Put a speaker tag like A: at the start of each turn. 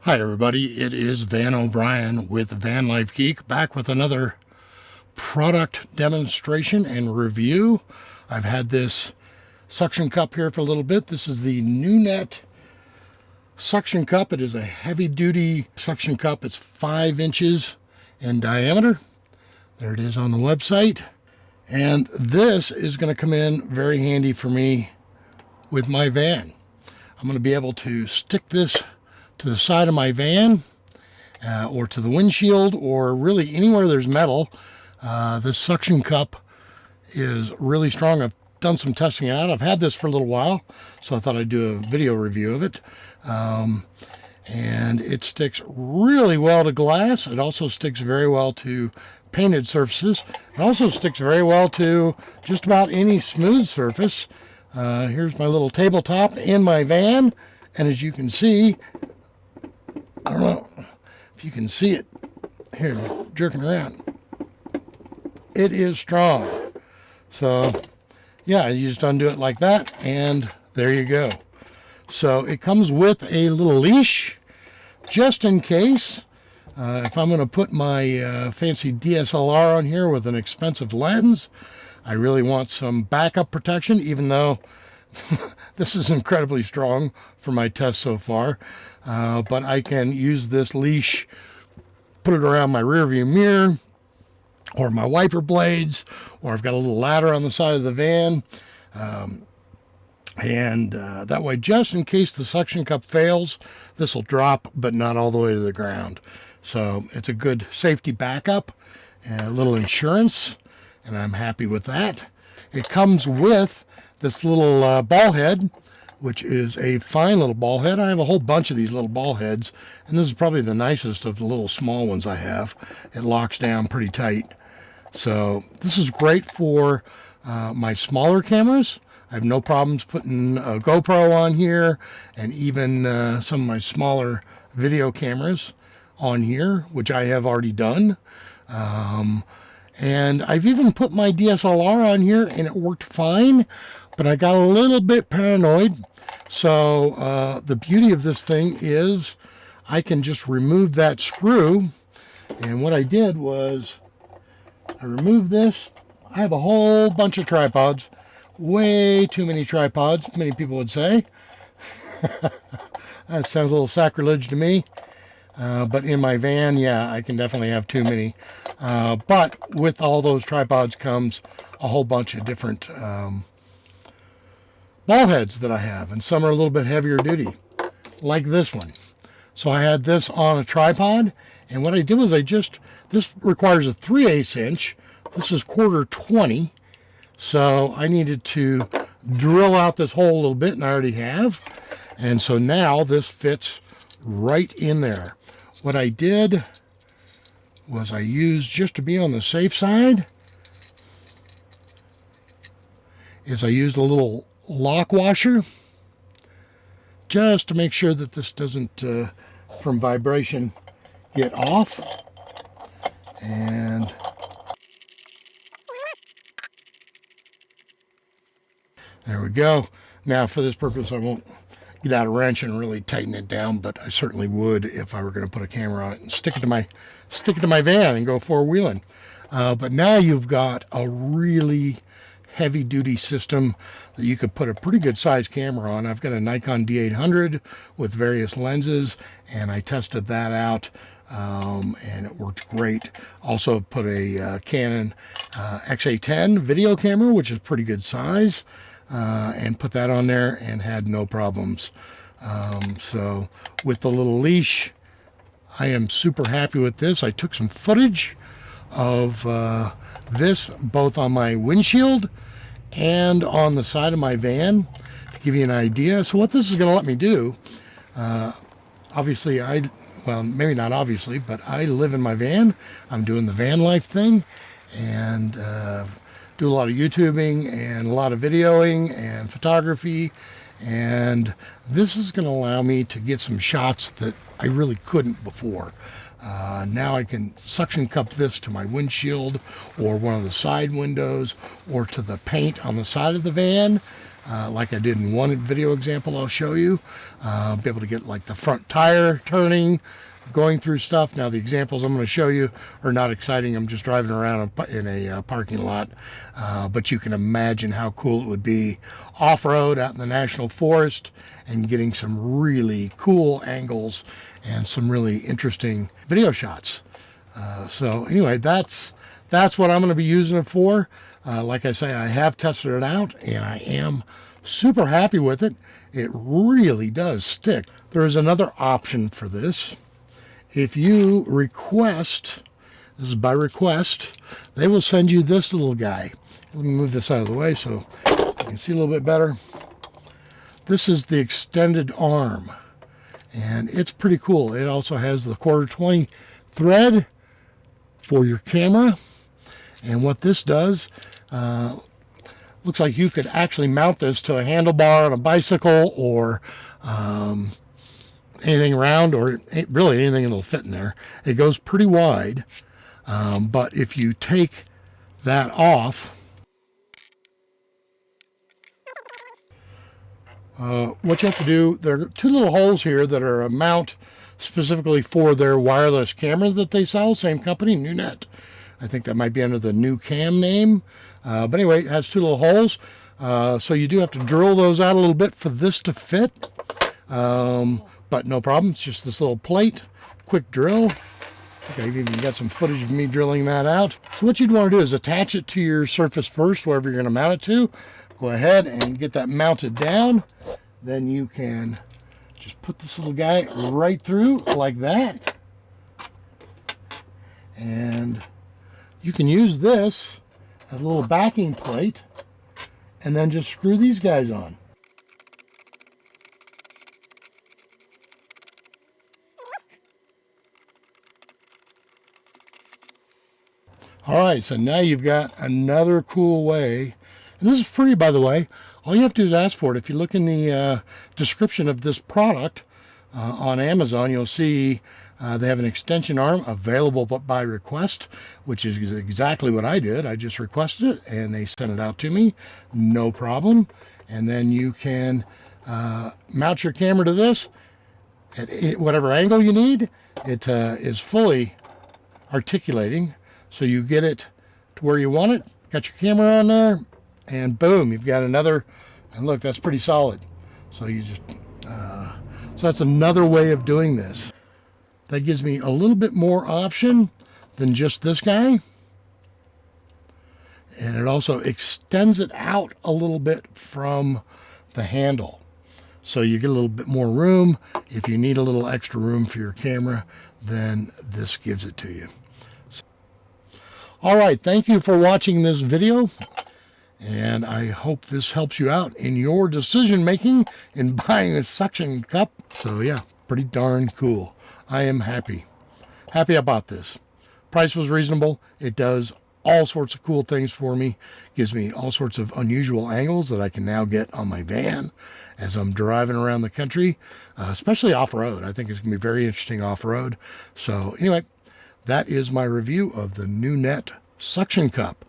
A: Hi everybody, it is Van O'Brien with Van Life Geek, back with another product demonstration and review. I've had this suction cup here for a little bit. This is the Nunet suction cup. It is a heavy duty suction cup. It's 5 inches in diameter. There it is on the website. And this is going to come in very handy for me with my van. I'm going to be able to stick this to the side of my van or to the windshield, or really anywhere there's metal. This suction cup is really strong. I've done some testing out. I've had this for a little while, so I thought I'd do a video review of it. And it sticks really well to glass. It also sticks very well to painted surfaces. It also sticks very well to just about any smooth surface. Here's my little tabletop in my van, and as you can see, I don't know if you can see it here, jerking around. It is strong. So yeah, you just undo it like that, and there you go. So it comes with a little leash, just in case. If I'm going to put my fancy DSLR on here with an expensive lens, I really want some backup protection, even though this is incredibly strong for my test so far. But I can use this leash, put it around my rearview mirror or my wiper blades, or I've got a little ladder on the side of the van. That way, just in case the suction cup fails, this will drop, but not all the way to the ground. So it's a good safety backup, a little insurance, and I'm happy with that. It comes with this little ball head, which is a fine little ball head. I have a whole bunch of these little ball heads, and this is probably the nicest of the little small ones I have. It locks down pretty tight. So this is great for my smaller cameras. I have no problems putting a GoPro on here, and even some of my smaller video cameras on here, which I have already done. And I've even put my DSLR on here, and it worked fine, but I got a little bit paranoid. So the beauty of this thing is I can just remove that screw. And what I did was I removed this. I have a whole bunch of tripods, way too many tripods, many people would say. That sounds a little sacrilege to me. But in my van, yeah, I can definitely have too many. But with all those tripods comes a whole bunch of different ball heads that I have, and some are a little bit heavier duty, like this one. So I had this on a tripod, and what I did was this requires a 3/8 inch. This is 1/4 so I needed to drill out this hole a little bit, and I already have. And so now this fits right in there. What I did was I used, just to be on the safe side, is I used a little lock washer just to make sure that this doesn't, from vibration, get off. And there we go. Now for this purpose, I won't get out a wrench and really tighten it down, but I certainly would if I were going to put a camera on it and stick it to my van and go four-wheeling. But now you've got a really heavy-duty system that you could put a pretty good size camera on. I've got a Nikon D800 with various lenses, and I tested that out, and it worked great. Also put a Canon XA10 video camera, which is pretty good size, and put that on there and had no problems. So with the little leash, I am super happy with this. I took some footage of this both on my windshield and on the side of my van to give you an idea. So what this is going to let me do, obviously well, maybe not obviously, but I live in my van. I'm doing the van life thing, and do a lot of YouTubing and a lot of videoing and photography, and this is going to allow me to get some shots that I really couldn't before. Now I can suction cup this to my windshield or one of the side windows or to the paint on the side of the van. like I did in one video example I'll show you. Be able to get like the front tire turning, going through stuff. Now the examples I'm going to show you are not exciting. I'm just driving around in a parking lot, but you can imagine how cool it would be off-road out in the national forest and getting some really cool angles and some really interesting video shots. So anyway, that's what I'm going to be using it for. Like I say, I have tested it out and I am super happy with it. It really does stick. There is another option for this. If you request, this is by request, they will send you this little guy. Let me move this out of the way so you can see a little bit better. This is the extended arm, and it's pretty cool. It also has the 1/4-20 thread for your camera. And what this does, looks like you could actually mount this to a handlebar on a bicycle or anything around, or really anything that'll fit in there. It goes pretty wide, but if you take that off, what you have to do, there are two little holes here that are a mount specifically for their wireless camera that they sell, same company, Nunet. I think that might be under the New Cam name, but anyway, it has two little holes, so you do have to drill those out a little bit for this to fit. But no problem, it's just this little plate, quick drill. Okay, you got some footage of me drilling that out. So what you'd want to do is attach it to your surface first, wherever you're going to mount it to. Go ahead and get that mounted down. Then you can just put this little guy right through like that. And you can use this as a little backing plate and then just screw these guys on. All right, so now you've got another cool way, and this is free, by the way. All you have to do is ask for it. If you look in the description of this product on Amazon, you'll see they have an extension arm available by request, which is exactly what I did. I just requested it, and they sent it out to me, no problem. And then you can mount your camera to this at whatever angle you need. It is fully articulating. So you get it to where you want it, got your camera on there, and boom, you've got another, and look, that's pretty solid. So you just, so that's another way of doing this. That gives me a little bit more option than just this guy. And it also extends it out a little bit from the handle. So you get a little bit more room. If you need a little extra room for your camera, then this gives it to you. All right, thank you for watching this video, and I hope this helps you out in your decision making in buying a suction cup. So yeah, pretty darn cool. I am happy I bought this. Price was reasonable. It does all sorts of cool things for me. Gives me all sorts of unusual angles that I can now get on my van as I'm driving around the country, especially off-road. I think it's going to be very interesting off-road. So anyway, that is my review of the Nunet suction cup.